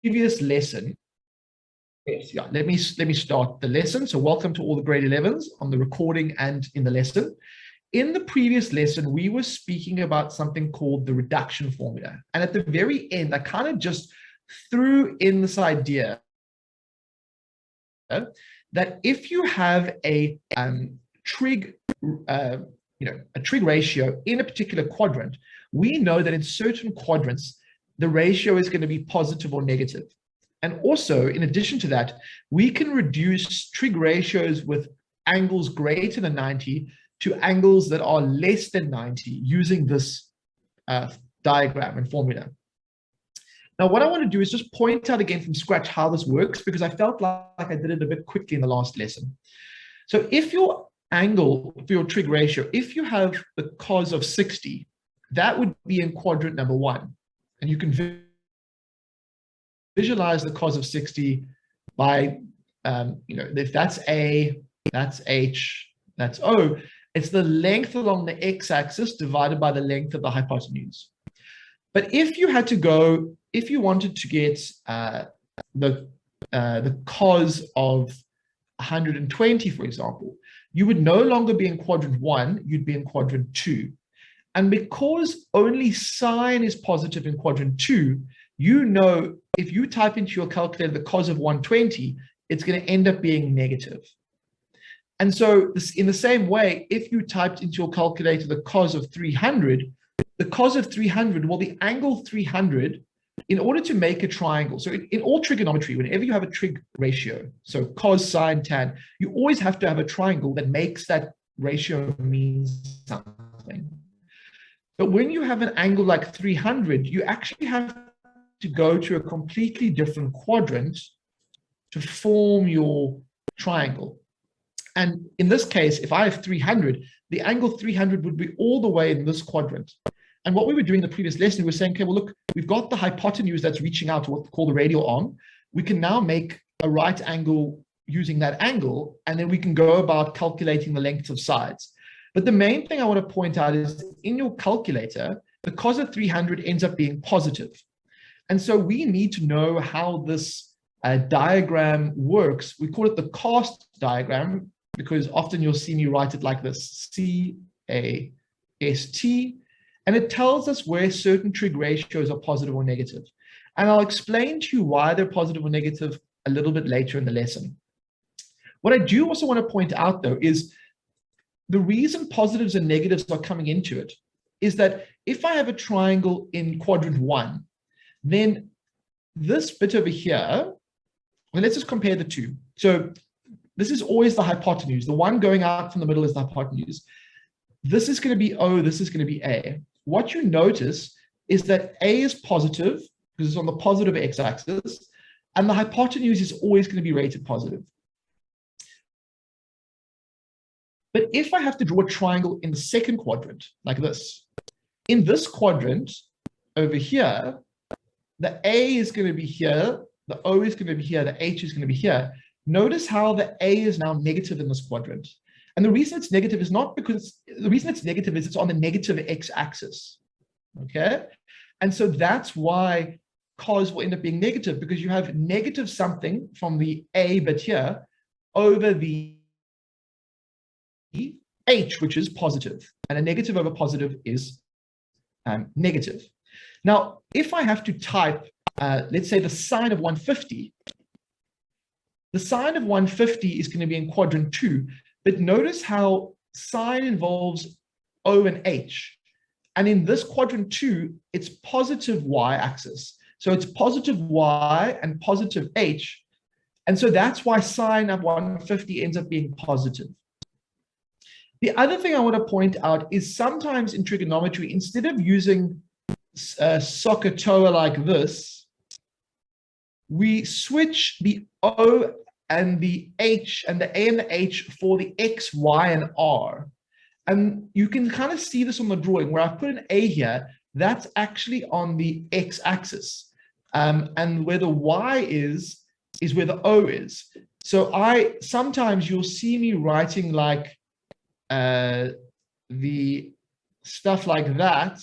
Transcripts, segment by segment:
previous lesson, yes, yeah, let me start the lesson. So welcome to all the grade 11s on the recording and in the lesson. In the previous lesson, we were speaking about something called the reduction formula. And at the very end, I kind of just threw in this idea that if you have a trig, a trig ratio in a particular quadrant, we know that in certain quadrants, the ratio is going to be positive or negative. And also, in addition to that, we can reduce trig ratios with angles greater than 90 to angles that are less than 90 using this diagram and formula. Now, what I want to do is just point out again from scratch how this works, because I felt like I did it a bit quickly in the last lesson. So if your angle for your trig ratio, if you have the cos of 60, that would be in quadrant number 1. And you can visualize the cos of 60 by, if that's A, that's H, that's O, it's the length along the x-axis divided by the length of the hypotenuse. But if you had to go, if you wanted to get the cos of 120, for example, you would no longer be in quadrant 1, you'd be in quadrant 2. And because only sine is positive in quadrant 2, you know if you type into your calculator the cos of 120, it's going to end up being negative. And so in the same way, if you typed into your calculator the cos of 300, the cos of 300, well, the angle 300, in order to make a triangle, so in all trigonometry, whenever you have a trig ratio, so cos, sine, tan, you always have to have a triangle that makes that ratio mean something. But when you have an angle like 300, you actually have to go to a completely different quadrant to form your triangle. And in this case, if I have 300, the angle 300 would be all the way in this quadrant. And what we were doing in the previous lesson, we were saying, okay, well, look, we've got the hypotenuse that's reaching out to what we call the radial arm. We can now make a right angle using that angle, and then we can go about calculating the lengths of sides. But the main thing I want to point out is in your calculator, the cos of 300 ends up being positive. And so we need to know how this diagram works. We call it the cast diagram, because often you'll see me write it like this, C-A-S-T, and it tells us where certain trig ratios are positive or negative. And I'll explain to you why they're positive or negative a little bit later in the lesson. What I do also want to point out, though, is the reason positives and negatives are coming into it is that if I have a triangle in quadrant 1, then this bit over here, well, let's just compare the two. So this is always the hypotenuse. The one going out from the middle is the hypotenuse. This is going to be O, this is going to be A. What you notice is that A is positive because it's on the positive x-axis, and the hypotenuse is always going to be rated positive. But if I have to draw a triangle in the second quadrant, like this, in this quadrant over here, the A is going to be here, the O is going to be here, the H is going to be here. Notice how the A is now negative in this quadrant. And the reason it's negative is not because, the reason it's negative is it's on the negative x-axis, okay? And so that's why cos will end up being negative, because you have negative something from the A bit here over the H, which is positive, and a negative over positive is negative. Now, if I have to type, let's say the sine of 150, the sine of 150 is going to be in quadrant 2, but notice how sine involves O and H. And in this quadrant 2, it's positive y-axis. So it's positive y and positive h. And so that's why sine of 150 ends up being positive. The other thing I want to point out is sometimes in trigonometry, instead of using SOH CAH TOA like this, we switch the O and the H and the A and the H for the X, Y, and R. And you can kind of see this on the drawing where I've put an A here, that's actually on the X axis. And where the Y is where the O is. So sometimes you'll see me writing like the stuff like that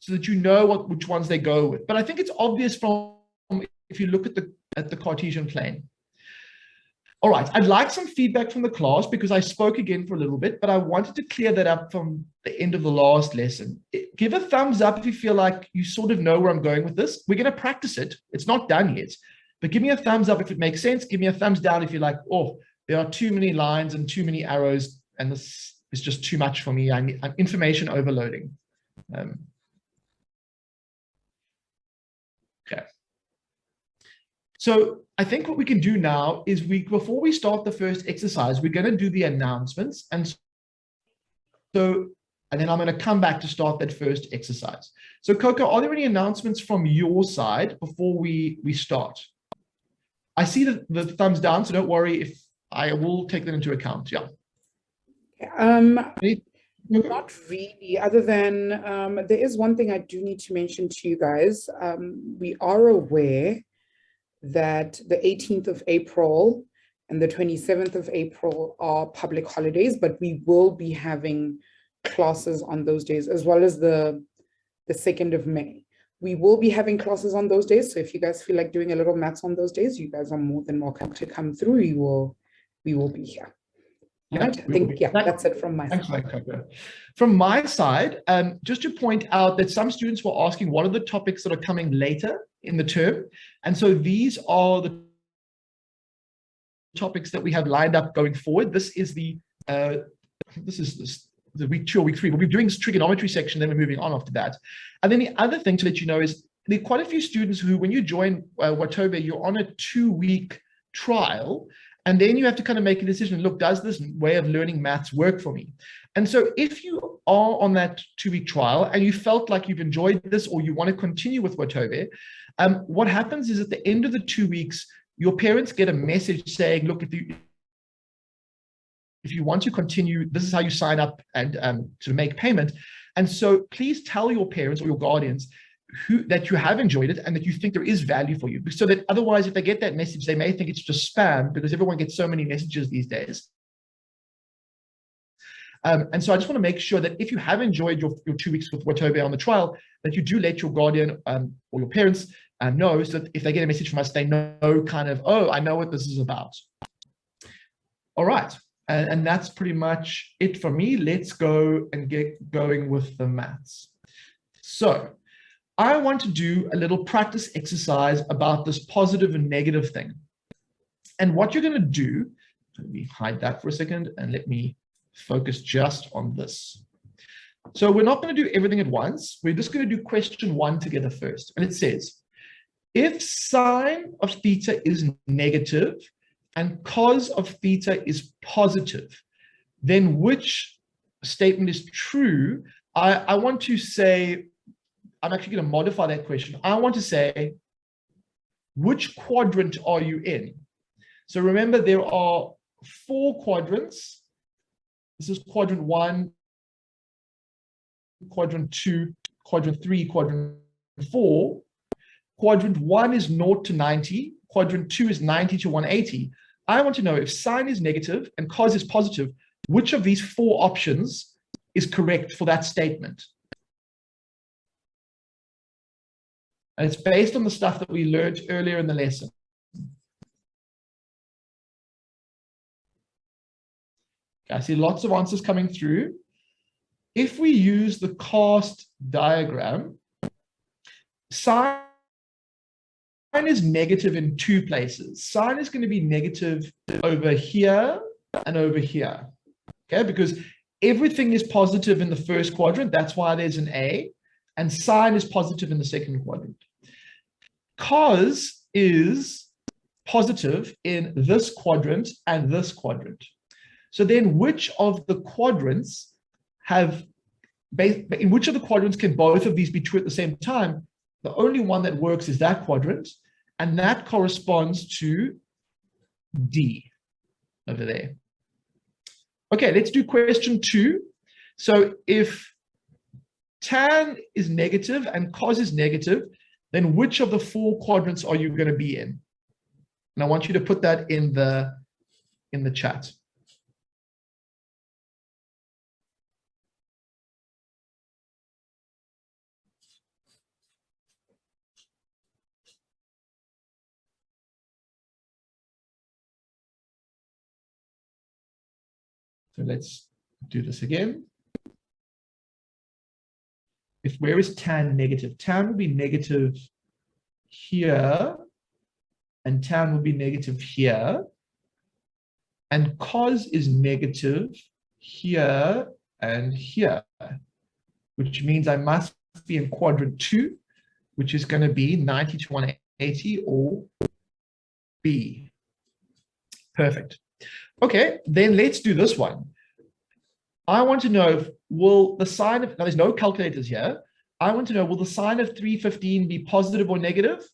so that you know which ones they go with. But I think it's obvious from if you look at the Cartesian plane. All right, I'd like some feedback from the class because I spoke again for a little bit, but I wanted to clear that up from the end of the last lesson. Give a thumbs up if you feel like you sort of know where I'm going with this. We're going to practice it. It's not done yet, but give me a thumbs up if it makes sense. Give me a thumbs down if you're like, oh, there are too many lines and too many arrows, and this is just too much for me. I'm information overloading. Okay. So I think what we can do now is before we start the first exercise, we're going to do the announcements. And then I'm going to come back to start that first exercise. So Coco, are there any announcements from your side before we start? I see the thumbs down, so don't worry if I will take that into account. Yeah. Not really, other than there is one thing I do need to mention to you guys. We are aware that the 18th of April and the 27th of April are public holidays, but we will be having classes on those days, as well as the 2nd of May. We will be having classes on those days, so if you guys feel like doing a little maths on those days, you guys are more than welcome to come through. We will be here. Yeah, right? I think, that's it from my side. From my side, just to point out that some students were asking what are the topics that are coming later in the term. And so these are the topics that we have lined up going forward. This is the week 2 or week 3. We'll be doing this trigonometry section, then we're moving on after that. And then the other thing to let you know is there are quite a few students who, when you join Watobe, you're on a 2-week trial. And then you have to kind of make a decision. Look, does this way of learning maths work for me? And so if you are on that 2-week trial and you felt like you've enjoyed this or you want to continue with Watobe, what happens is at the end of the 2 weeks, your parents get a message saying, look, if you want to continue, this is how you sign up and to make payment. And so please tell your parents or your guardians that you have enjoyed it and that you think there is value for you. So that otherwise, if they get that message, they may think it's just spam because everyone gets so many messages these days. And so I just want to make sure that if you have enjoyed your 2 weeks with Watobe on the trial, that you do let your guardian or your parents know, so that if they get a message from us, they know kind of, oh, I know what this is about. All right. And that's pretty much it for me. Let's go and get going with the maths. So I want to do a little practice exercise about this positive and negative thing. And what you're going to do, let me hide that for a second and let me focus just on this. So we're not going to do everything at once. We're just going to do question 1 together first. And it says, if sine of theta is negative and cos of theta is positive, then which statement is true? I want to say, I'm actually going to modify that question. I want to say, which quadrant are you in? So remember, there are 4 quadrants. This is quadrant 1, quadrant 2, quadrant 3, quadrant 4. Quadrant 1 is 0 to 90. Quadrant 2 is 90 to 180. I want to know if sine is negative and cos is positive, which of these 4 options is correct for that statement? And it's based on the stuff that we learned earlier in the lesson. Okay, I see lots of answers coming through. If we use the cast diagram, sine is negative in 2 places. Sine is going to be negative over here and over here. Okay, because everything is positive in the first quadrant. That's why there's an A. And sine is positive in the second quadrant. Cos is positive in this quadrant and this quadrant. So then which of the quadrants in which of the quadrants can both of these be true at the same time? The only one that works is that quadrant, and that corresponds to D over there. Okay, let's do question 2. So if tan is negative and cos is negative, then which of the 4 quadrants are you going to be in? And I want you to put that in the chat. So let's do this again. Where is tan negative? Tan will be negative here, and tan will be negative here. And cos is negative here and here, which means I must be in quadrant 2, which is going to be 90 to 180, or B. Perfect. Okay, then let's do this one. I want to know, will the sine of, now there's no calculators here. I want to know, will the sine of 315 be positive or negative?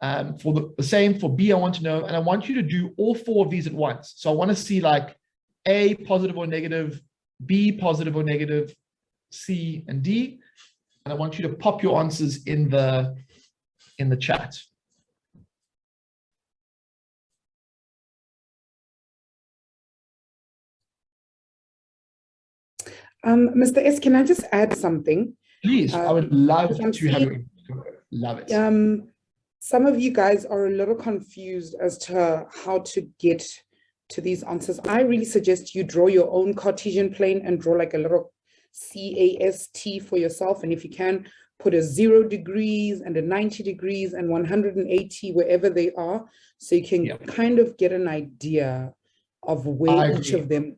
For the same for B, I want to know, and I want you to do all 4 of these at once. So I want to see like A, positive or negative, B, positive or negative, C, and D. And I want you to pop your answers in the chat. Mr. S, can I just add something? Please, I would love to have you. Love it. Some of you guys are a little confused as to how to get to these answers. I really suggest you draw your own Cartesian plane and draw like a little CAST for yourself. And if you can, put a 0 degrees and a 90 degrees and 180 wherever they are, so you can kind of get an idea of where each of them,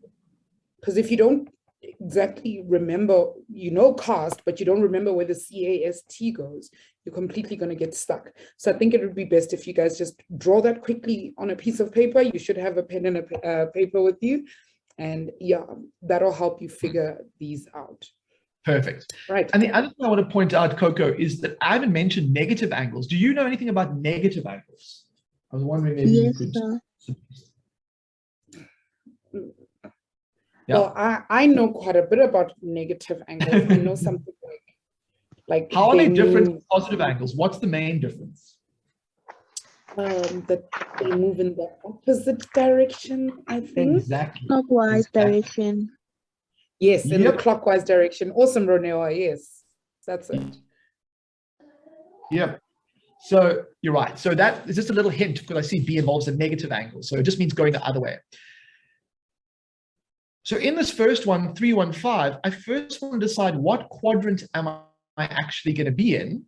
because if you don't exactly remember, you know cast, but you don't remember where the CAST goes, you're completely going to get stuck. So I think it would be best if you guys just draw that quickly on a piece of paper. You should have a pen and a paper with you. And yeah, that'll help you figure these out. Perfect. Right. And the other thing I want to point out, Coco, is that I haven't mentioned negative angles. Do you know anything about negative angles? I was wondering if you could. Yeah. Well, I know quite a bit about negative angles. I know something like how are they different from positive angles? What's the main difference? That they move in the opposite direction, I think. Exactly. Clockwise direction. Yes, in the clockwise direction. Awesome, Ronela. Yes, that's it. Yep. So you're right. So that is just a little hint, because I see B involves a negative angle. So it just means going the other way. So in this first one, 315, I first want to decide what quadrant am I actually going to be in.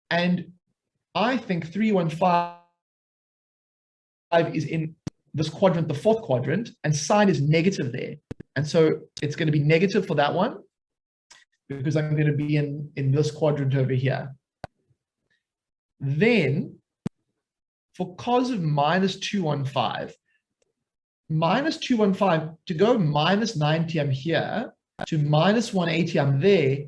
And I think 315 is in this quadrant, the 4th quadrant, and sine is negative there. And so it's going to be negative for that one, because I'm going to be in this quadrant over here. Then for cos of minus 215, minus 215, to go minus 90, I'm here, to minus 180, I'm there.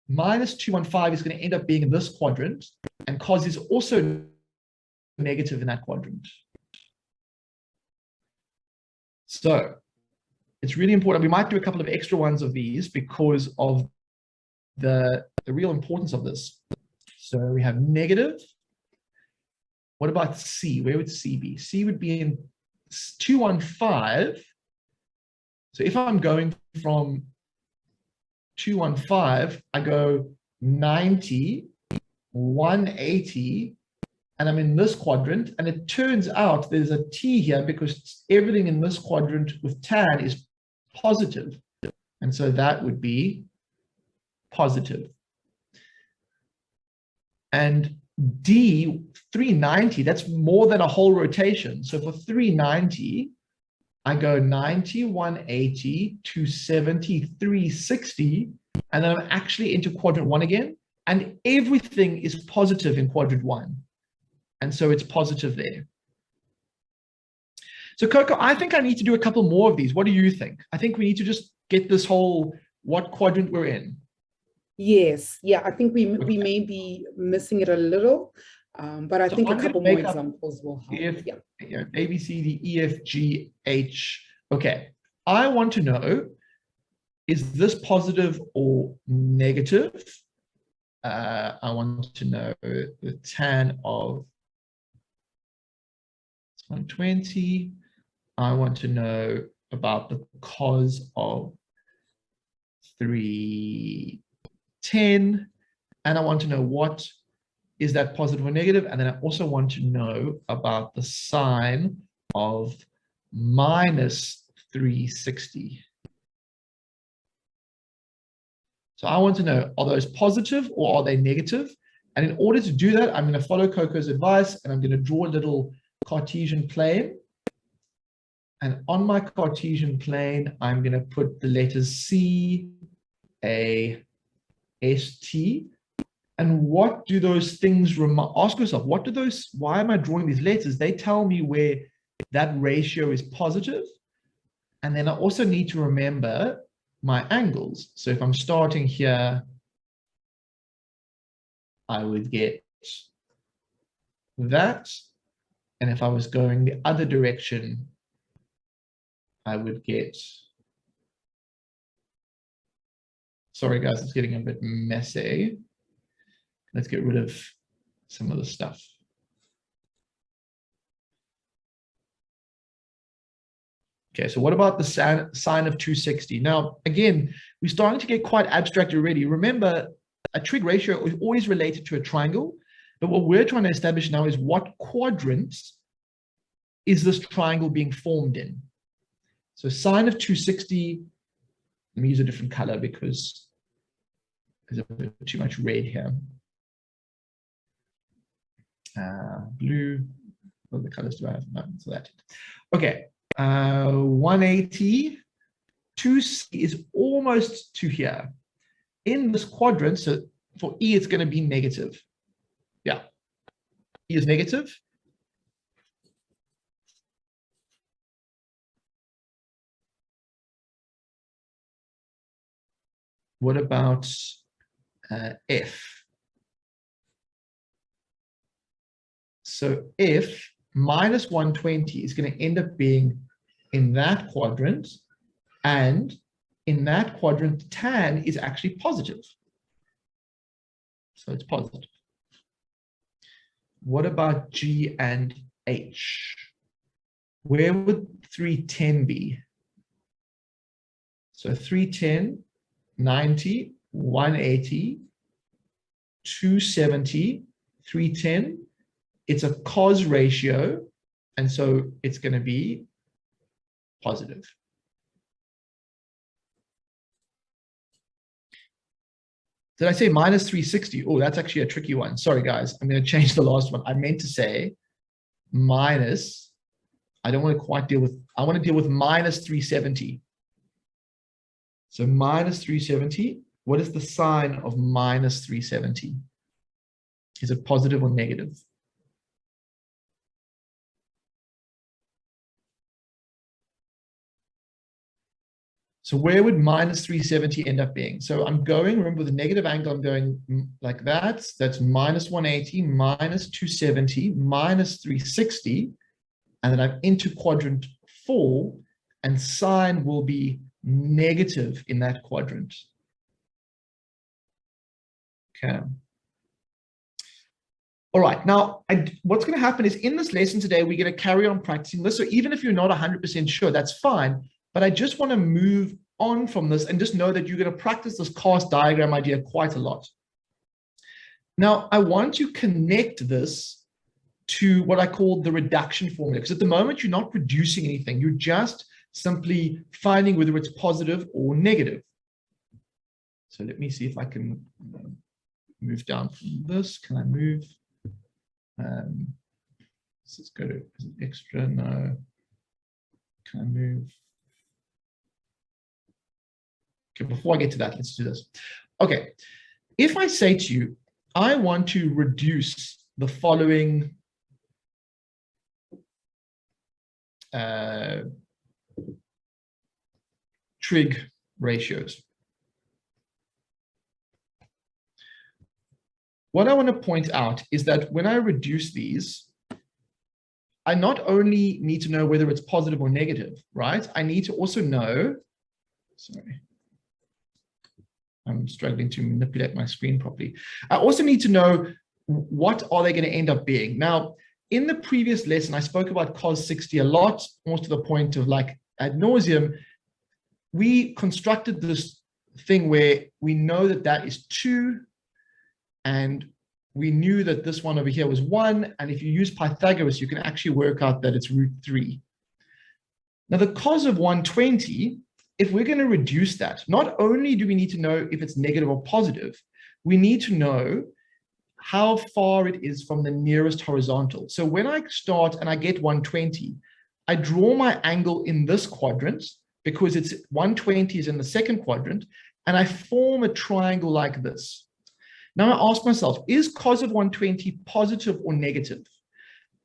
Minus 215 is going to end up being in this quadrant, and cos is also negative in that quadrant. So it's really important. We might do a couple of extra ones of these because of the real importance of this. So we have negative. What about C? Where would C be? C would be in 215. So if I'm going from 215, I go 90, 180, and I'm in this quadrant. And it turns out there's a T here because everything in this quadrant with tan is positive. And so that would be positive. And D, 390, that's more than a whole rotation. So for 390, I go 90, 180, 270, 360, and then I'm actually into quadrant 1 again. And everything is positive in quadrant 1. And so it's positive there. So Coco, I think I need to do a couple more of these. What do you think? I think we need to just get this whole what quadrant we're in. Yes, yeah, I think we may be missing it a little, but I think a couple more examples will help. A, B, C, D, E, F, G, H. Okay, I want to know, is this positive or negative? I want to know the tan of 120. I want to know about the cos of 310, and I want to know what is that positive or negative, and then I also want to know about the sine of minus 360. So I want to know, are those positive or are they negative? And in order to do that, I'm going to follow Coco's advice and I'm going to draw a little Cartesian plane. And on my Cartesian plane, I'm going to put the letters C, A, S, T. And what do those things ask yourself, what do those, why am I drawing these letters? They tell me where that ratio is positive. And then I also need to remember my angles. So if I'm starting here, I would get that. And if I was going the other direction, I would get, sorry guys, it's getting a bit messy. Let's get rid of some of the stuff. Okay, so what about the sine of 260? Now, again, we're starting to get quite abstract already. Remember, a trig ratio is always related to a triangle, but what we're trying to establish now is what quadrant is this triangle being formed in? So sine of 260, let me use a different color because there's a bit too much red here. Blue, what the colors do I have? No, so that. Okay, 180, 2C is almost to here. In this quadrant, so for E, it's going to be negative. Yeah, E is negative. What about F? So F minus 120 is going to end up being in that quadrant, and in that quadrant, tan is actually positive. So it's positive. What about G and H? Where would 310 be? So 310, 90, 180, 270, 310. It's a cos ratio, and so it's going to be positive. Did I say minus 360? Oh, that's actually a tricky one. Sorry, guys. I'm going to change the last one. I meant to say minus. I don't want to quite deal with, I want to deal with minus 370. So minus 370. What is the sign of minus 370? Is it positive or negative? So where would minus 370 end up being? So I'm going, remember with a negative angle, I'm going like that. That's minus 180, minus 270, minus 360. And then I'm into quadrant 4, and sine will be negative in that quadrant. Okay. All right, now what's going to happen is in this lesson today, we're going to carry on practicing this. So even if you're not 100% sure, that's fine. But I just want to move on from this and just know that you're going to practice this cast diagram idea quite a lot. Now, I want to connect this to what I call the reduction formula, because at the moment, you're not reducing anything. You're just simply finding whether it's positive or negative. So let me see if I can move down from this. Can I move? Let's go to extra. No. Can I move? Okay, before I get to that, let's do this. Okay, if I say to you, I want to reduce the following trig ratios. What I want to point out is that when I reduce these, I not only need to know whether it's positive or negative, right? I need to also know, sorry, I'm struggling to manipulate my screen properly. I also need to know what are they going to end up being. Now, in the previous lesson, I spoke about cos 60 a lot, almost to the point of like ad nauseum. We constructed this thing where we know that that is 2, and we knew that this one over here was 1. And if you use Pythagoras, you can actually work out that it's root 3. Now the cos of 120, if we're going to reduce that, not only do we need to know if it's negative or positive, we need to know how far it is from the nearest horizontal. So when I start and I get 120, I draw my angle in this quadrant because it's 120 is in the second quadrant, and I form a triangle like this. Now I ask myself, is cos of 120 positive or negative?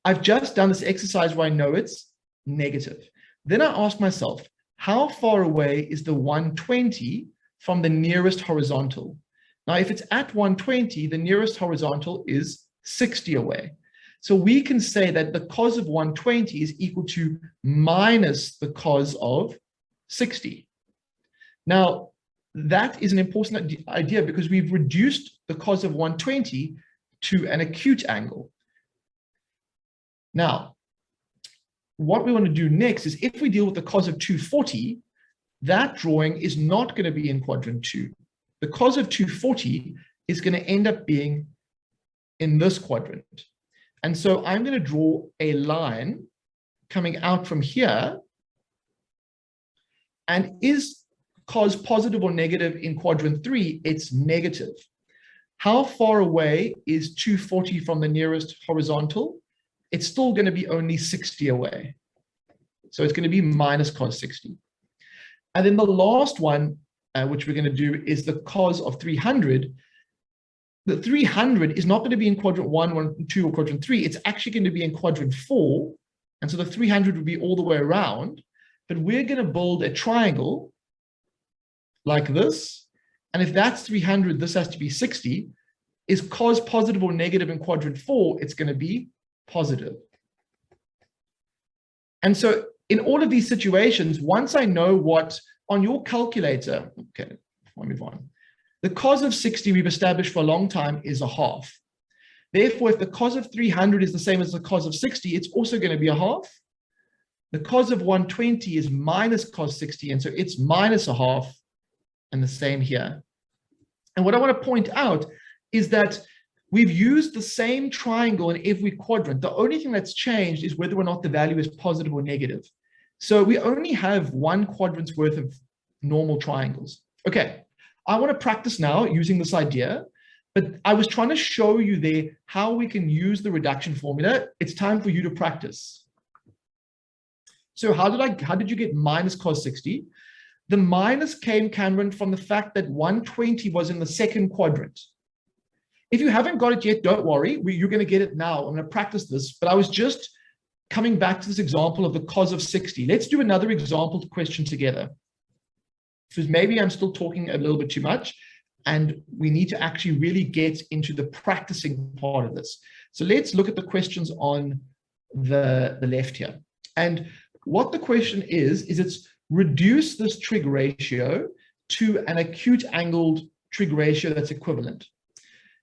I've just done this exercise where I know it's negative. Then I ask myself, how far away is the 120 from the nearest horizontal? Now, if it's at 120, the nearest horizontal is 60 away. So we can say that the cos of 120 is equal to minus the cos of 60. Now, that is an important idea because we've reduced the cos of 120 to an acute angle. Now, what we want to do next is if we deal with the cos of 240, that drawing is not going to be in quadrant 2. The cos of 240 is going to end up being in this quadrant. And so I'm going to draw a line coming out from here. And is cos positive or negative in quadrant 3? It's negative. How far away is 240 from the nearest horizontal? It's still going to be only 60 away. So it's going to be minus cos 60. And then the last one, which we're going to do, is the cos of 300. The 300 is not going to be in quadrant 1, 2, or quadrant 3. It's actually going to be in quadrant 4. And so the 300 would be all the way around. But we're going to build a triangle like this. And if that's 300, this has to be 60. Is cos positive or negative in quadrant 4? It's going to be positive. And so in all of these situations, once I know what on your calculator, okay, I'll move on. The cos of 60 we've established for a long time is a half. Therefore, if the cos of 300 is the same as the cos of 60, it's also going to be a half. The cos of 120 is minus cos 60, and so it's minus a half, and the same here. And what I want to point out is that we've used the same triangle in every quadrant. The only thing that's changed is whether or not the value is positive or negative. So we only have one quadrant's worth of normal triangles. Okay, I want to practice now using this idea, but I was trying to show you there how we can use the reduction formula. It's time for you to practice. So how did you get minus cos 60? The minus came, Cameron, from the fact that 120 was in the second quadrant. If you haven't got it yet, don't worry. You're going to get it now. I'm going to practice this, but I was just coming back to this example of the cos of 60. Let's do another example question together, because maybe I'm still talking a little bit too much, and we need to actually really get into the practicing part of this. So let's look at the questions on the left here. And what the question is it's reduce this trig ratio to an acute angled trig ratio that's equivalent.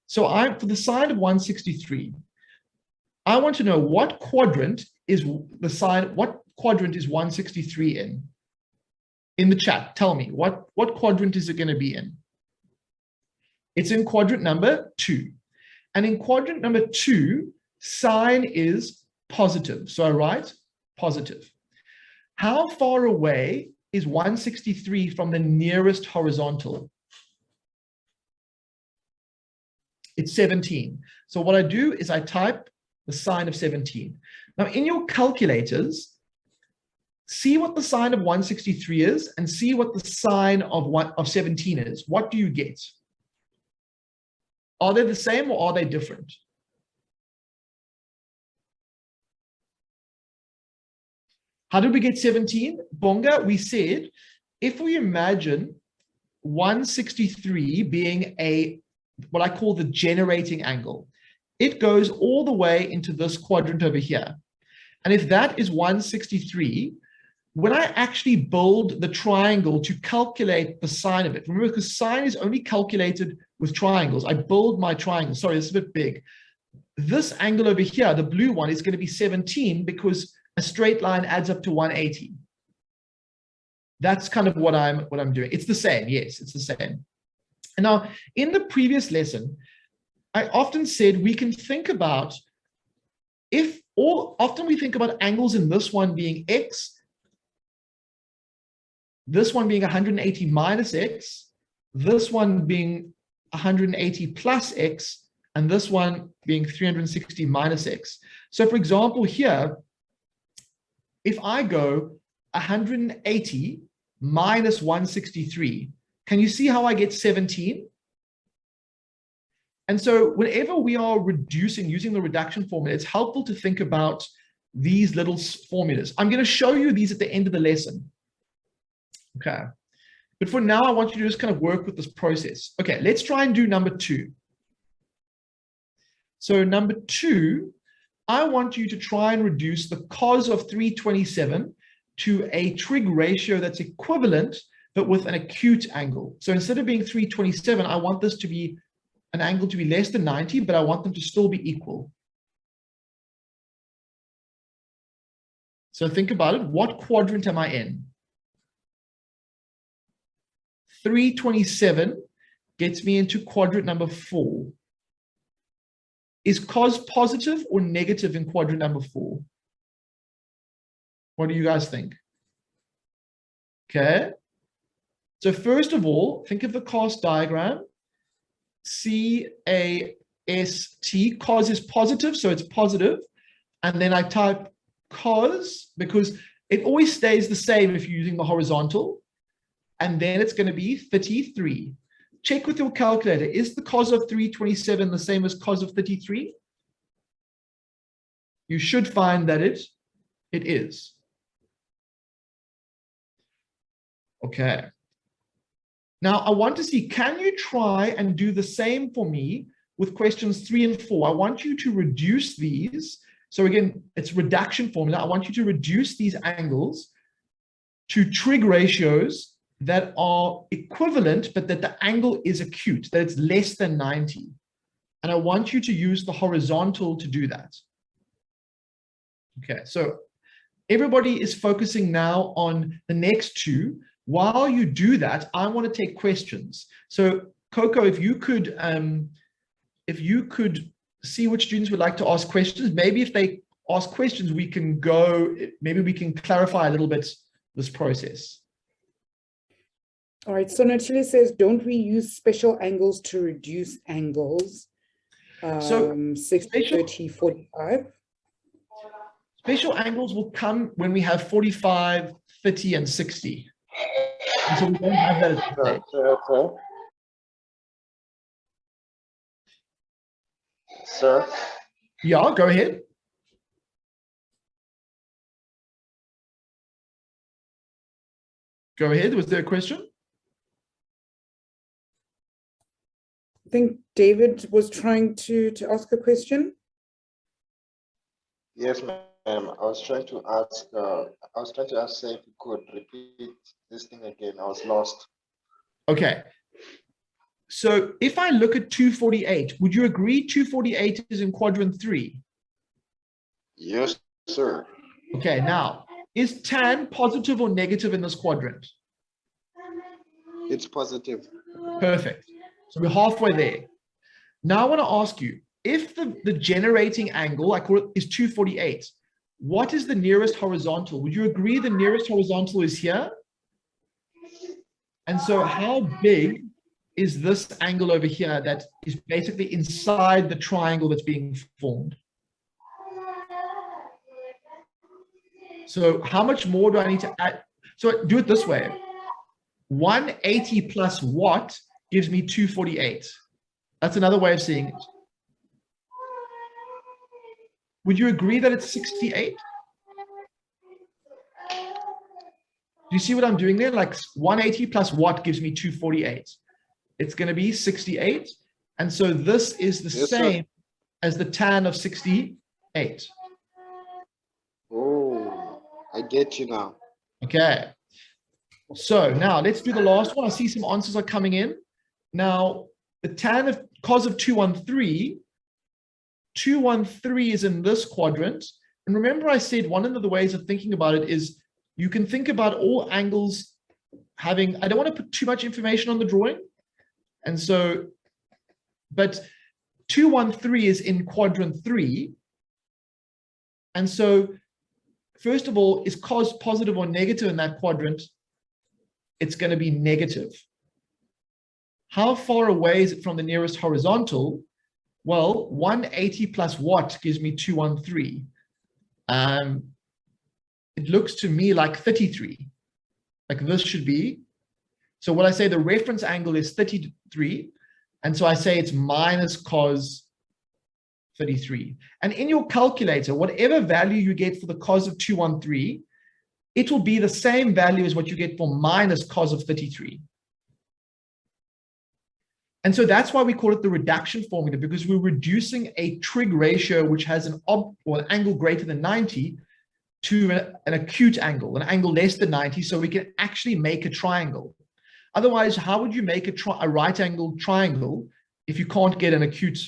So for the sine of 163, I want to know what quadrant is the sine, what quadrant is 163 in? In the chat, tell me, what quadrant is it going to be in? It's in quadrant number 2. And in quadrant number 2, sine is positive. So I write positive. How far away is 163 from the nearest horizontal? It's 17. So what I do is I type the sine of 17. Now in your calculators, see what the sine of 163 is and see what the sine of 17 is. What do you get? Are they the same or are they different? How did we get 17? Bonga, we said, if we imagine 163 being what I call the generating angle, it goes all the way into this quadrant over here. And if that is 163, when I actually build the triangle to calculate the sine of it, remember, because sine is only calculated with triangles, I build my triangle. Sorry, this is a bit big. This angle over here, the blue one, is going to be 17 because a straight line adds up to 180. That's kind of what I'm doing. It's the same. Yes, it's the same. And now, in the previous lesson, I often said we can think about often we think about angles in this one being x, this one being 180 minus x, this one being 180 plus x, and this one being 360 minus x. So for example, here, if I go 180 minus 163, can you see how I get 17? And so whenever we are reducing using the reduction formula, it's helpful to think about these little formulas. I'm going to show you these at the end of the lesson. Okay. But for now, I want you to just kind of work with this process. Okay, let's try and do number 2. So number 2, I want you to try and reduce the cos of 327 to a trig ratio that's equivalent, but with an acute angle. So instead of being 327, I want this to be an angle to be less than 90, but I want them to still be equal. So think about it. What quadrant am I in? 327 gets me into quadrant number 4. Is cos positive or negative in quadrant number 4? What do you guys think? Okay. So first of all, think of the cos diagram. C-A-S-T, cos is positive, so it's positive. And then I type cos, because it always stays the same if you're using the horizontal. And then it's going to be 33. Check with your calculator. Is the cos of 327 the same as cos of 33? You should find that it is. Okay. Now, I want to see, can you try and do the same for me with questions 3 and 4? I want you to reduce these. So again, it's reduction formula. I want you to reduce these angles to trig ratios that are equivalent, but that the angle is acute, that it's less than 90. And I want you to use the horizontal to do that. Okay, so everybody is focusing now on the next 2. While you do that, I want to take questions. So Coco, if you could see which students would like to ask questions, maybe if they ask questions, we can go, maybe we can clarify a little bit this process. All right, so Natalie says, don't we use special angles to reduce angles? So 60, 30, 45. Special angles will come when we have 45, 30, and 60. And so we don't have that as a Okay. Sir? Yeah, go ahead. Go ahead. Was there a question? I think David was trying to ask a question. Yes, ma'am. I was trying to ask say if you could repeat this thing again. I was lost. Okay. So if I look at 248, would you agree 248 is in quadrant 3? Yes, sir. Okay, now, is tan positive or negative in this quadrant? It's positive. Perfect. So we're halfway there. Now I want to ask you, if the generating angle, I call it, is 248, what is the nearest horizontal? Would you agree the nearest horizontal is here? And so how big is this angle over here that is basically inside the triangle that's being formed? So how much more do I need to add? So do it this way. 180 plus what gives me 248? That's another way of seeing it. Would you agree that it's 68? Do you see what I'm doing there? Like 180 plus what gives me 248? It's going to be 68. And so this is the same as the tan of 68. Oh, I get you now. Okay. So now let's do the last one. I see some answers are coming in. Now, the tan of cos of 213 is in this quadrant. And remember I said one of the ways of thinking about it is you can think about all angles having, I don't want to put too much information on the drawing. And so, but 213 is in quadrant 3. And so, first of all, is cos positive or negative in that quadrant? it's going to be negative. How far away is it from the nearest horizontal? Well, 180 plus what gives me 213. It looks to me like 33. Like this should be. So what I say, the reference angle is 33. And so I say it's minus cos 33. And in your calculator, whatever value you get for the cos of 213, it will be the same value as what you get for minus cos of 33. And so that's why we call it the reduction formula, because we're reducing a trig ratio which has an angle greater than 90 to an acute angle, an angle less than 90, so we can actually make a triangle. Otherwise, how would you make a right angle triangle if you can't get an acute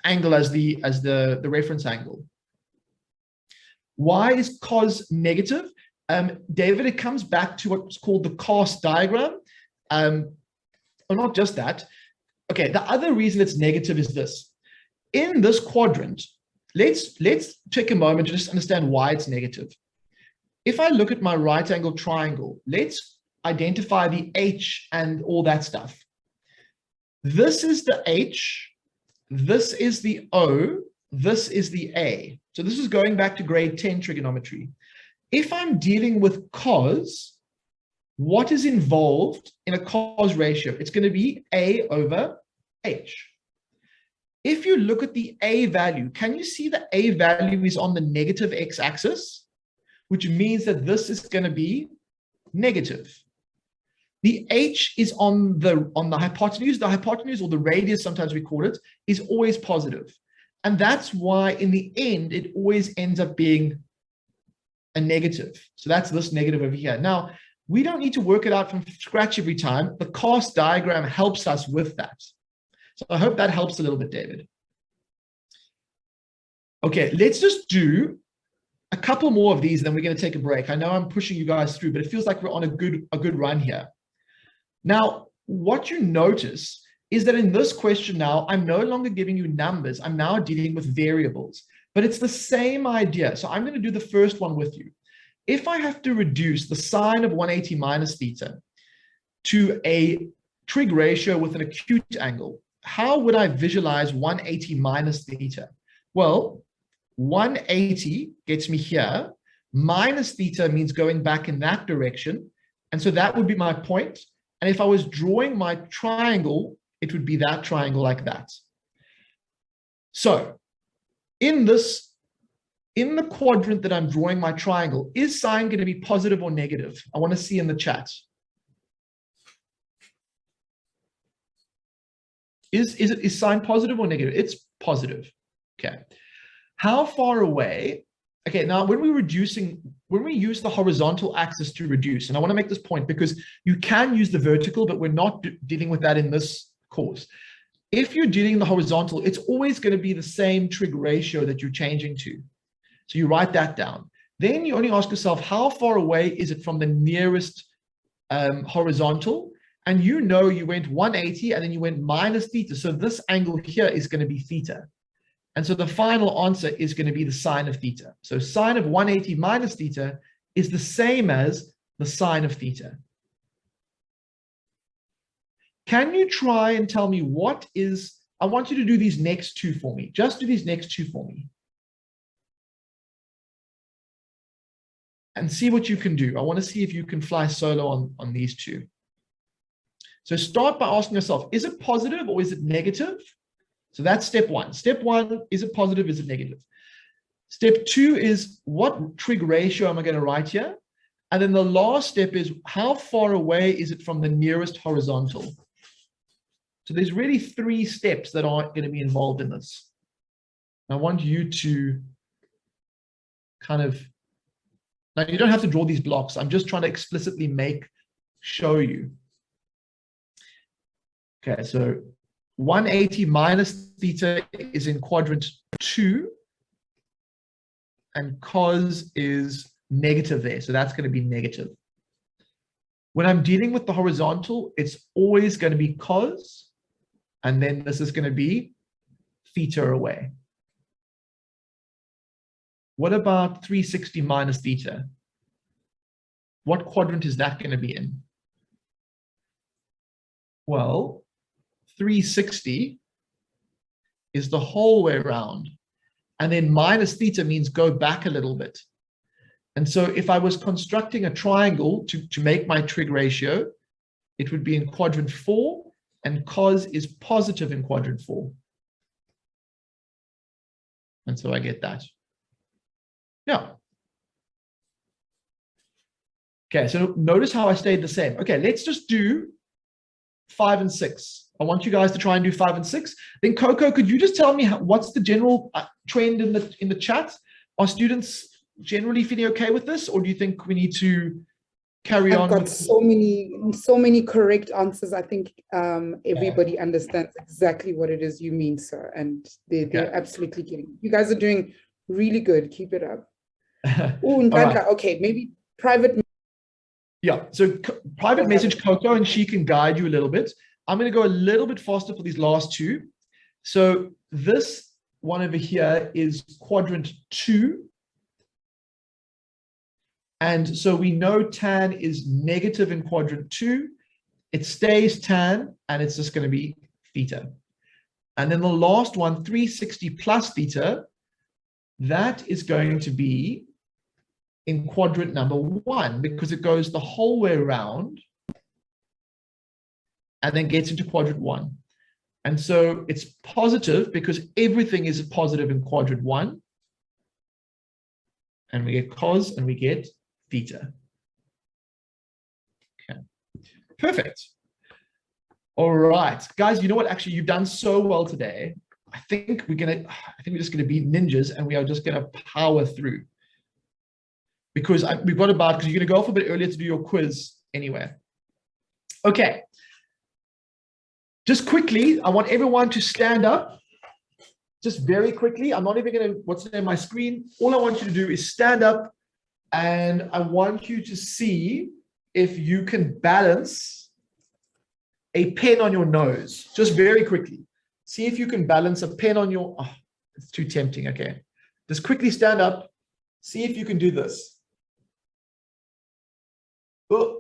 angle as the reference angle? Why is cos negative? David, it comes back to what's called the cast diagram. Or not just that. Okay, the other reason it's negative is this. In this quadrant, let's take a moment to just understand why it's negative. If I look at my right angle triangle, let's identify the H and all that stuff. This is the H, this is the O, this is the A. So this is going back to grade 10 trigonometry. If I'm dealing with cos, what is involved in a cos ratio? It's going to be A over H. If you look at the A value, can you see the A value is on the negative x-axis, which means that this is going to be negative. The H is on the hypotenuse. The hypotenuse, or the radius, sometimes we call it, is always positive. And that's why in the end, it always ends up being a negative. So that's this negative over here. Now, we don't need to work it out from scratch every time. The cast diagram helps us with that. So I hope that helps a little bit, David. Okay, let's just do a couple more of these, then we're going to take a break. I know I'm pushing you guys through, but it feels like we're on a good run here. Now, what you notice is that in this question now, I'm no longer giving you numbers. I'm now dealing with variables, but it's the same idea. So I'm going to do the first one with you. If I have to reduce the sine of 180 minus theta to a trig ratio with an acute angle, how would I visualize 180 minus theta? Well, 180 gets me here. Minus theta means going back in that direction. And so that would be my point. And if I was drawing my triangle, it would be that triangle like that. So in the quadrant that I'm drawing my triangle, is sine going to be positive or negative? I want to see in the chat. Is sine positive or negative? It's positive. Okay. How far away? Okay, now when we use the horizontal axis to reduce, and I want to make this point because you can use the vertical, but we're not dealing with that in this course. If you're dealing the horizontal, it's always going to be the same trig ratio that you're changing to. So you write that down. Then you only ask yourself, how far away is it from the nearest horizontal? And you know you went 180 and then you went minus theta. So this angle here is going to be theta. And so the final answer is going to be the sine of theta. So sine of 180 minus theta is the same as the sine of theta. Can you try and tell me what is, I want you to do these next two for me. Just do these next two for me. And see what you can do. I want to see if you can fly solo on these two. So start by asking yourself, is it positive or is it negative? So that's step one. Step one, is it positive, is it negative? Step two is, what trig ratio am I going to write here? And then the last step is, how far away is it from the nearest horizontal? So there's really three steps that are going to be involved in this. I want you to kind of, now you don't have to draw these blocks. I'm just trying to explicitly show you. Okay, so 180 minus theta is in quadrant 2, and cos is negative there. So that's going to be negative. When I'm dealing with the horizontal, it's always going to be cos, and then this is going to be theta away. What about 360 minus theta? What quadrant is that going to be in? Well, 360 is the whole way around. And then minus theta means go back a little bit. And so if I was constructing a triangle to make my trig ratio, it would be in quadrant 4, and cos is positive in quadrant 4. And so I get that. Yeah. Okay, so notice how I stayed the same. Okay, let's just do 5 and 6. I want you guys to try and do 5 and 6. Then Coco, could you just tell me what's the general trend in the chat? Are students generally feeling okay with this, or do you think we need to carry on? I've got so many correct answers. I think everybody understands exactly what it is you mean, sir, and they're absolutely getting it. You guys are doing really good. Keep it up. Oh, right. Okay, maybe private. Yeah, so private message Coco, and she can guide you a little bit. I'm going to go a little bit faster for these last two. So this one over here is quadrant 2. And so we know tan is negative in quadrant 2. It stays tan, and it's just going to be theta. And then the last one, 360 plus theta, that is going to be in quadrant number 1, because it goes the whole way around and then gets into quadrant 1. And so it's positive because everything is positive in quadrant 1. And we get cos and we get theta. Okay, perfect. All right, guys, you know what? Actually, you've done so well today. I think we're just gonna be ninjas, and we are just gonna power through. Because we've got because you're gonna go off a bit earlier to do your quiz anyway. Okay. Just quickly, I want everyone to stand up. Just very quickly. I'm not even gonna, what's on my screen? All I want you to do is stand up, and I want you to see if you can balance a pen on your nose. Just very quickly. See if you can balance a pen on your, oh, it's too tempting, okay. Just quickly stand up. See if you can do this. Oh.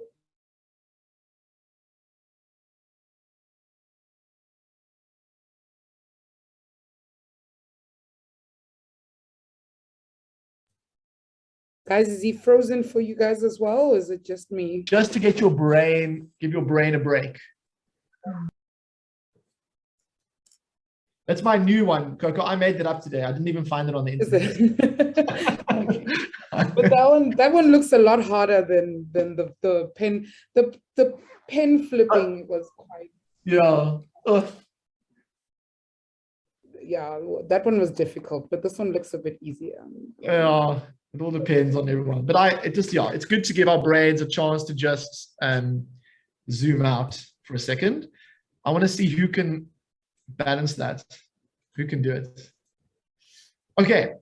Guys, is he frozen for you guys as well, or is it just me? Just to get your brain, give your brain a break. That's my new one, Coco. I made that up today. I didn't even find it on the internet. Okay. But that one looks a lot harder than the pen. The pen flipping was quite. Yeah. Yeah, that one was difficult, but this one looks a bit easier. Yeah, it all depends on everyone. But it's good to give our brains a chance to just zoom out for a second. I want to see who can balance that. Who can do it? Okay.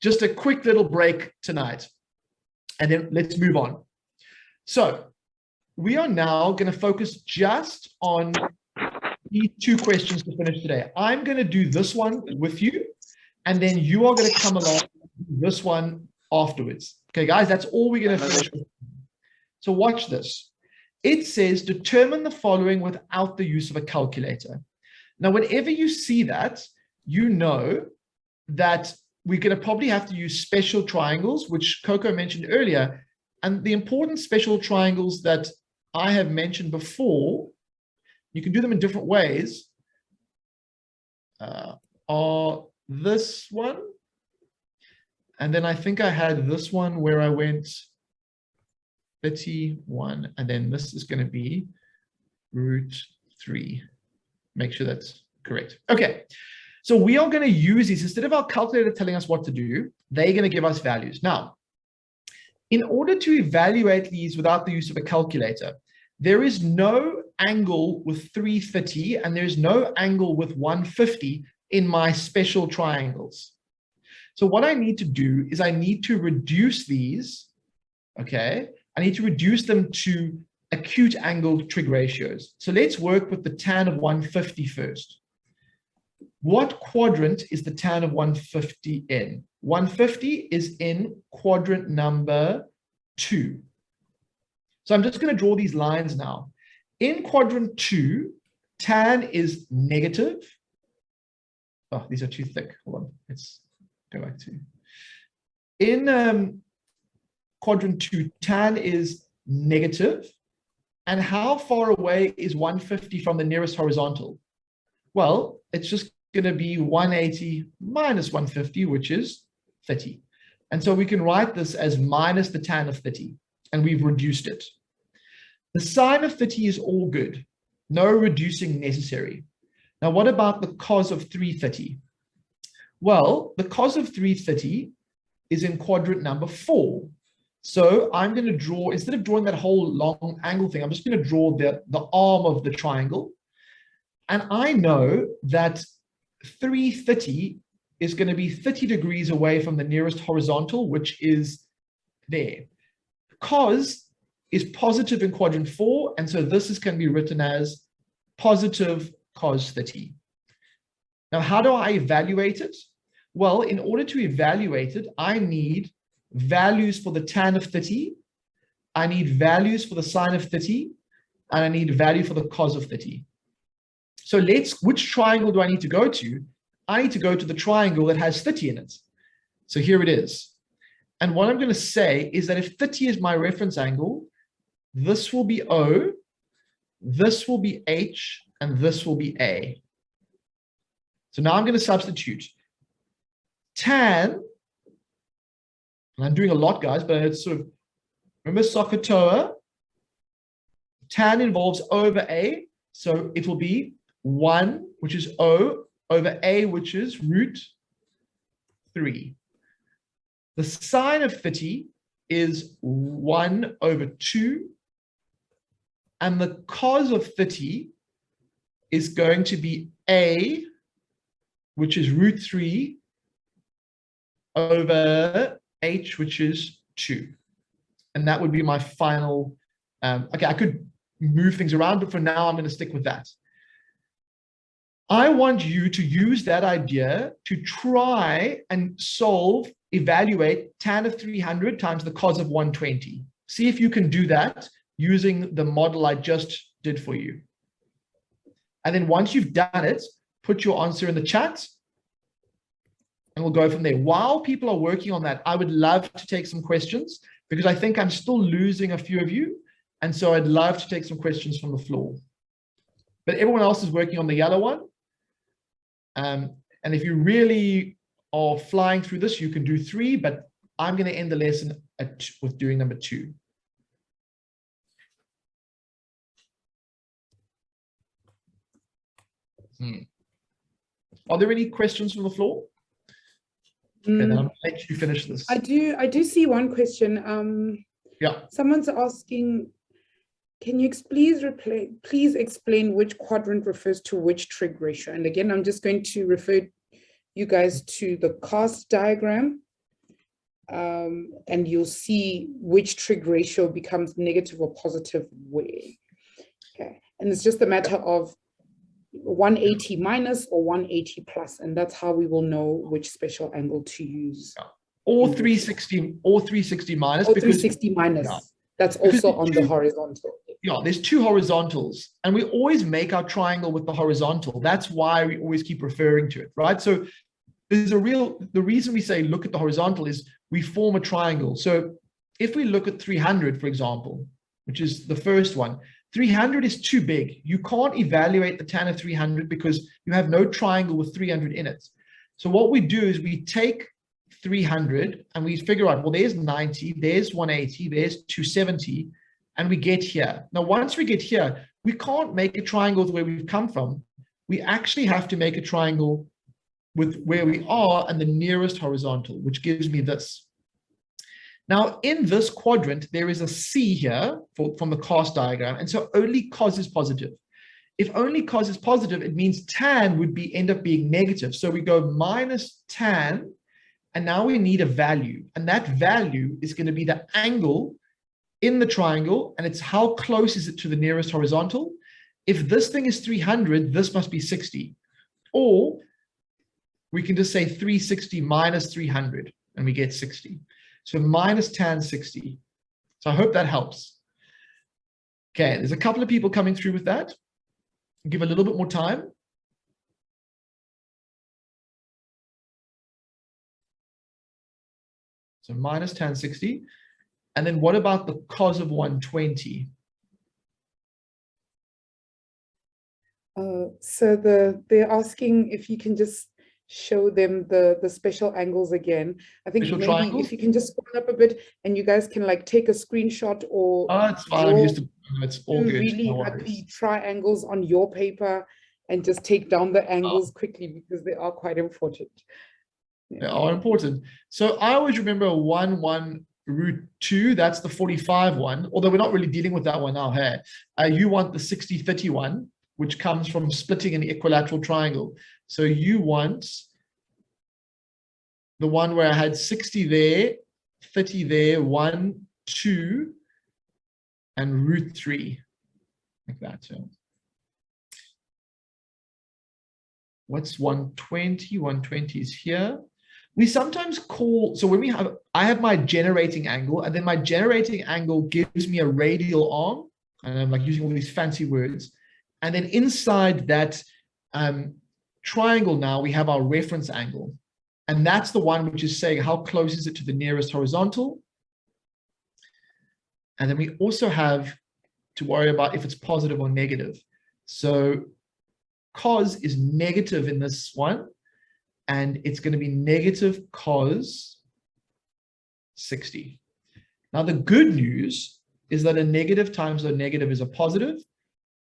Just a quick little break tonight, and then let's move on. So we are now going to focus just on these 2 questions to finish today. I'm going to do this one with you, and then you are going to come along and do this one afterwards. Okay, guys, that's all we're going to finish with. So watch this. It says, determine the following without the use of a calculator. Now, whenever you see that, you know that we're going to probably have to use special triangles, which Coco mentioned earlier. And the important special triangles that I have mentioned before, you can do them in different ways, are this one. And then I think I had this one where I went 31, and then this is going to be √3. Make sure that's correct. Okay. So we are going to use these. Instead of our calculator telling us what to do, they're going to give us values. Now, in order to evaluate these without the use of a calculator, there is no angle with 330 and there's no angle with 150 in my special triangles. So what I need to do is I need to reduce these, okay? I need to reduce them to acute angled trig ratios. So let's work with the tan of 150 first. What quadrant is the tan of 150 in? 150 is in quadrant number 2. So I'm just going to draw these lines now. In quadrant 2, tan is negative. Oh, these are too thick. Hold on. Let's go back to. In quadrant 2, tan is negative. And how far away is 150 from the nearest horizontal? Well, it's just going to be 180 minus 150, which is 30. And so we can write this as minus the tan of 30, and we've reduced it. The sine of 30 is all good. No reducing necessary. Now, what about the cos of 330? Well, the cos of 330 is in quadrant number 4. So I'm going to draw, instead of drawing that whole long angle thing, I'm just going to draw the arm of the triangle. And I know that 330 is going to be 30 degrees away from the nearest horizontal, which is there. Cos is positive in quadrant 4, and so this can be written as positive cos 30. Now, how do I evaluate it? Well, in order to evaluate it, I need values for the tan of 30, I need values for the sine of 30, and I need value for the cos of 30. So which triangle do I need to go to? I need to go to the triangle that has 30 in it. So here it is. And what I'm going to say is that if 30 is my reference angle, this will be O, this will be H, and this will be A. So now I'm going to substitute. Tan, and I'm doing a lot, guys, but it's sort of, remember SOH CAH TOA? Tan involves O over A, so it will be 1, which is O, over A, which is root 3. The sine of 30 is 1 over 2, and the cos of 30 is going to be A, which is root 3, over H, which is 2. And that would be my final, okay, I could move things around, but for now, I'm going to stick with that. I want you to use that idea to try and evaluate tan of 300 times the cos of 120. See if you can do that using the model I just did for you. And then once you've done it, put your answer in the chat, and we'll go from there. While people are working on that, I would love to take some questions because I think I'm still losing a few of you. And so I'd love to take some questions from the floor. But everyone else is working on the yellow one. And if you really are flying through this, you can do 3, but I'm going to end the lesson with doing number 2. Are there any questions from the floor? Okay, then I'm going to let you finish this. I do see one question. Yeah. Someone's asking, can you please explain which quadrant refers to which trig ratio? And again, I'm just going to refer you guys to the cast diagram, and you'll see which trig ratio becomes negative or positive where. Okay, and it's just a matter of 180 minus or 180 plus, and that's how we will know which special angle to use. Yeah. Or 360 minus. Or 360 minus. Yeah. That's also on the horizontal. Yeah, there's 2 horizontals, and we always make our triangle with the horizontal. That's why we always keep referring to it, right? So the reason we say look at the horizontal is we form a triangle. So if we look at 300, for example, which is the first one, 300 is too big. You can't evaluate the tan of 300 because you have no triangle with 300 in it. So what we do is we take 300 and we figure out, well, there's 90, there's 180, there's 270, and we get here. Now, once we get here, we can't make a triangle with where we've come from. We actually have to make a triangle with where we are and the nearest horizontal, which gives me this. Now, in this quadrant, there is a C here from the cast diagram, and so only cos is positive. If only cos is positive, it means tan would end up being negative. So we go minus tan, and now we need a value, and that value is going to be the angle in the triangle, and it's how close is it to the nearest horizontal. If this thing is 300, this must be 60. Or we can just say 360 minus 300, and we get 60. So minus tan 60. So I hope that helps. Okay, there's a couple of people coming through with that. Give a little bit more time. So minus tan 60. And then what about the cos of 120? So they're asking if you can just show them the special angles again. I think Special maybe triangles? if you can just scroll up a bit and you guys can like take a screenshot or Oh, it's fine. I'm draw used to it's all two good. really No ugly worries. triangles on your paper and just take down the angles quickly because they are quite important. They are important. So I always remember 1 root 2, that's the 45 one, although we're not really dealing with that one now. Hey, you want the 60-30 one, which comes from splitting an equilateral triangle. So you want the one where I had 60 there, 30 there, 1, 2, and root 3, like that. So what's 120? 120 is here. We sometimes call, so when I have my generating angle, and then my generating angle gives me a radial arm, and I'm like using all these fancy words. And then inside that triangle now, we have our reference angle. And that's the one which is saying how close is it to the nearest horizontal. And then we also have to worry about if it's positive or negative. So cos is negative in this one, and it's going to be negative cos 60. Now, the good news is that a negative times a negative is a positive.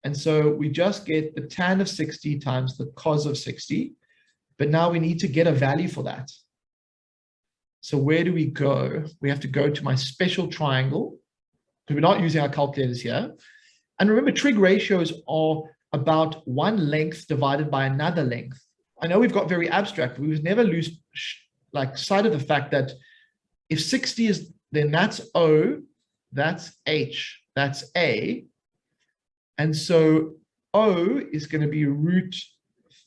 And so we just get the tan of 60 times the cos of 60. But now we need to get a value for that. So where do we go? We have to go to my special triangle, because we're not using our calculators here. And remember, trig ratios are about one length divided by another length. I know we've got very abstract. We would never lose sight of the fact that if 60 is, then that's O, that's H, that's A. And so O is going to be root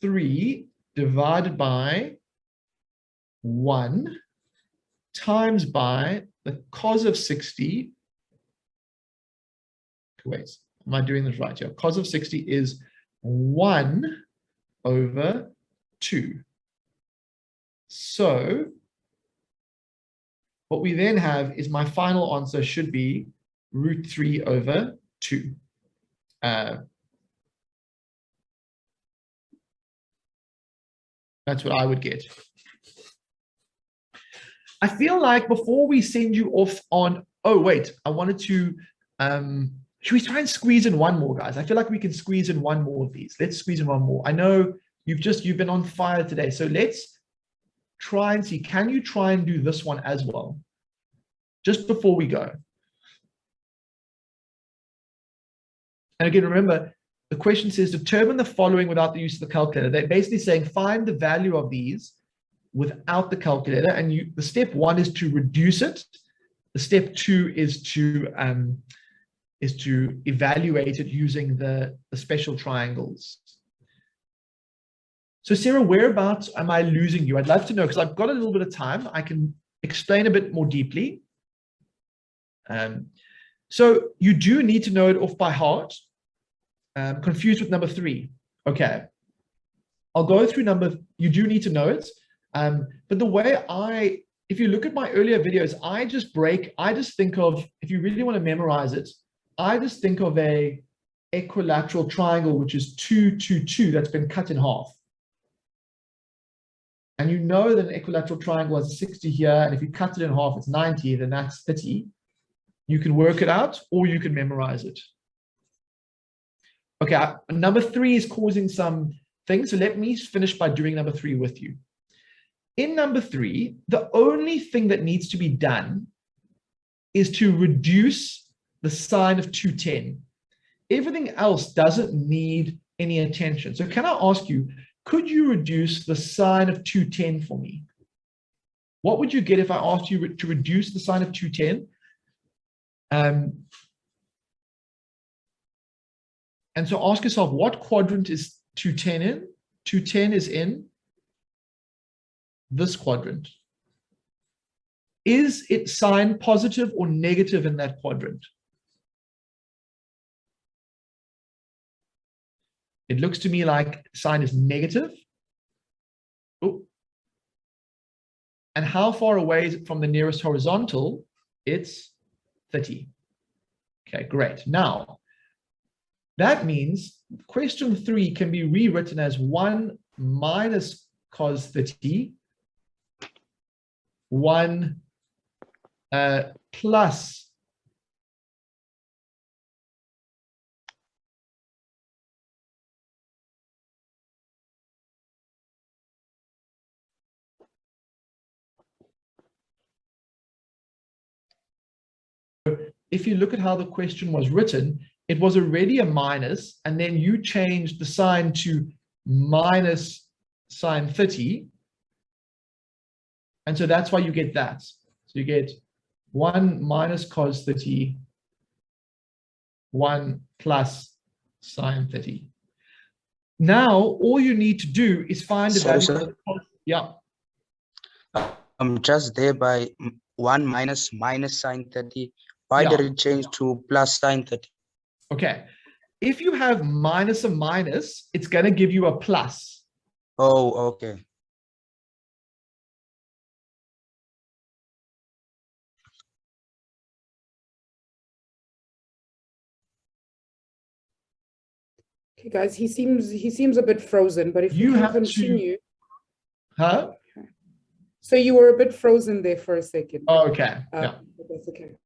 3 divided by 1 times by the cos of 60. Wait, am I doing this right here? Cos of 60 is 1 over 2. So what we then have is my final answer should be root 3 over 2. That's what I would get. I feel like before we send you off on, oh wait, I wanted to, should we try and squeeze in one more, guys? I feel like we can squeeze in one more of these. Let's squeeze in one more. I know you've been on fire today, so let's try and see, can you try and do this one as well? Just before we go. And again, remember, the question says, determine the following without the use of the calculator. They're basically saying, find the value of these without the calculator. And the step 1 is to reduce it. The step 2 is to evaluate it using the special triangles. So Sarah, whereabouts am I losing you? I'd love to know, because I've got a little bit of time. I can explain a bit more deeply. So you do need to know it off by heart. Confused with number 3. Okay. I'll go through you do need to know it. But the way if you look at my earlier videos, I just think of, if you really want to memorize it, I just think of a equilateral triangle, which is 2, 2, 2, that's been cut in half. And you know that an equilateral triangle has a 60 here, and if you cut it in half, it's 90, then that's 30. You can work it out, or you can memorize it. Okay, number 3 is causing some things, so let me finish by doing number 3 with you. In number 3, the only thing that needs to be done is to reduce the sine of 210. Everything else doesn't need any attention. So can I ask you, could you reduce the sine of 210 for me? What would you get if I asked you to reduce the sine of 210? And so ask yourself, what quadrant is 210 in? 210 is in this quadrant. Is it sine positive or negative in that quadrant? It looks to me like sign is negative. Oh. And how far away is it from the nearest horizontal? It's 30. Okay, great. Now, that means question 3 can be rewritten as 1 minus cos 30, 1 plus if you look at how the question was written, it was already a minus, and then you changed the sign to minus sine 30. And so that's why you get that. So you get 1 minus cos 30, 1 plus sine 30. Now, all you need to do is find a value. Sir. Yeah. I'm just there by 1 minus sine 30. Why Yeah. did it change to plus sine 30? Okay. If you have minus a minus, it's going to give you a plus. Oh, okay. Okay, guys, he seems a bit frozen, but if You you can have to- continue. Huh? So you were a bit frozen there for a second. Oh, okay. Yeah. But that's okay.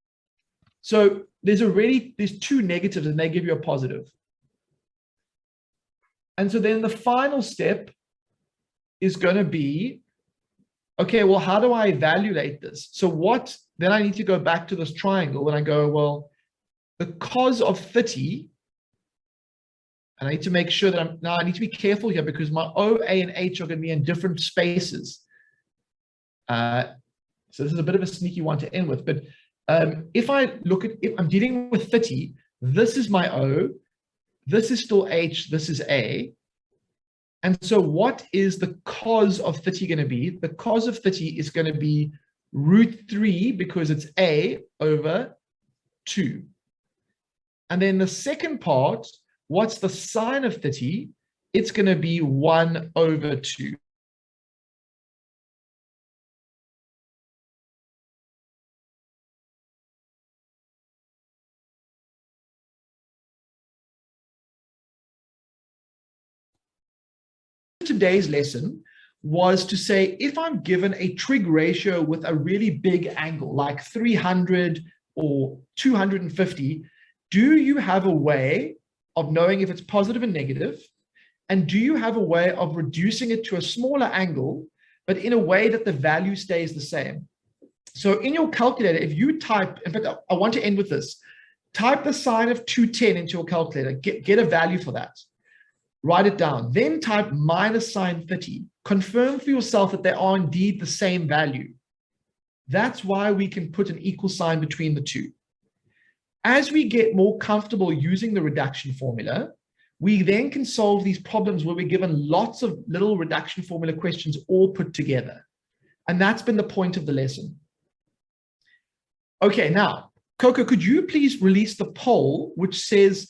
So there's 2 negatives and they give you a positive. And so then the final step is going to be, okay, well, how do I evaluate this? So then I need to go back to this triangle and I go, well, the cos of 30, and I need to make sure that I need to be careful here because my O, A, and H are going to be in different spaces. So this is a bit of a sneaky one to end with, but if I'm dealing with 30, this is my O, this is still H, this is A. And so what is the cos of 30 going to be? The cos of 30 is going to be root 3 because it's A over 2. And then the second part, what's the sine of 30? It's going to be 1 over 2. Today's lesson was to say, if I'm given a trig ratio with a really big angle, like 300 or 250, do you have a way of knowing if it's positive and negative? And do you have a way of reducing it to a smaller angle, but in a way that the value stays the same? So in your calculator, if you type, in fact, I want to end with this, type the sine of 210 into your calculator, get a value for that. Write it down, then type minus sine 30. Confirm for yourself that they are indeed the same value. That's why we can put an equal sign between the two. As we get more comfortable using the reduction formula, we then can solve these problems where we're given lots of little reduction formula questions all put together. And that's been the point of the lesson. Okay, now, Coco, could you please release the poll which says,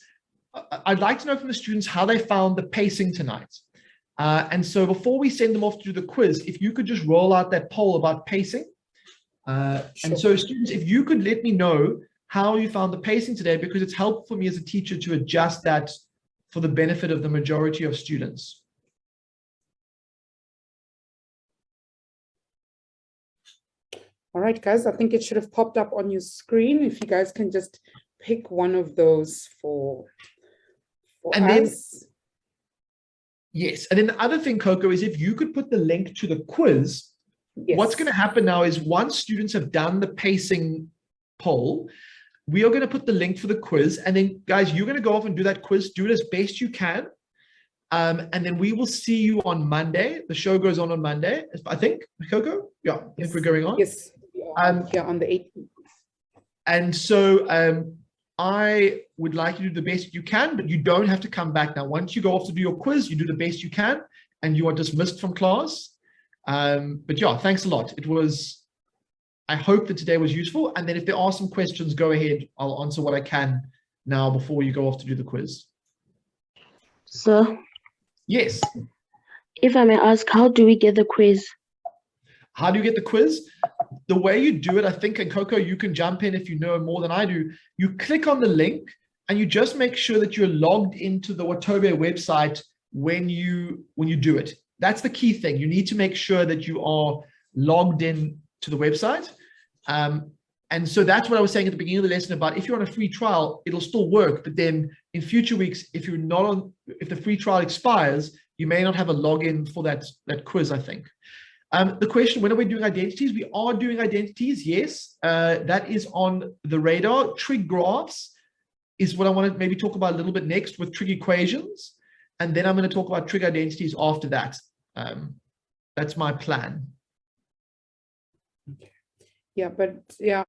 I'd like to know from the students how they found the pacing tonight. And so before we send them off to do the quiz, if you could just roll out that poll about pacing. Sure. And so students, if you could let me know how you found the pacing today, because it's helpful for me as a teacher to adjust that for the benefit of the majority of students. All right, guys, I think it should have popped up on your screen. If you guys can just pick one of those for And then, us. yes, and then the other thing, Coco, is if you could put the link to the quiz, Yes. what's going to happen now is once students have done the pacing poll, we are going to put the link for the quiz. And then, guys, you're going to go off and do that quiz. Do it as best you can. And then we will see you on Monday. The show goes on Monday, I think, Coco? Yeah, I think we're going on. Yes, yeah, on the 18th. And so I would like you to do the best you can, but you don't have to come back now. Once you go off to do your quiz, you do the best you can, and you are dismissed from class. But yeah, thanks a lot. I hope that today was useful. And then if there are some questions, go ahead. I'll answer what I can now before you go off to do the quiz. So, Yes. if I may ask, how do we get the quiz? How do you get the quiz? The way you do it, I think, and Coco, you can jump in if you know more than I do. You click on the link and you just make sure that you're logged into the Watobe website when you do it. That's the key thing. You need to make sure that you are logged in to the website. And so that's what I was saying at the beginning of the lesson about if you're on a free trial, it'll still work. But then in future weeks, if you're not on, if the free trial expires, you may not have a login for that quiz, I think. The question, when are we doing identities? We are doing identities, yes. That is on the radar. Trig graphs is what I want to maybe talk about a little bit next with trig equations. And then I'm going to talk about trig identities after that. That's my plan. Yeah, but yeah,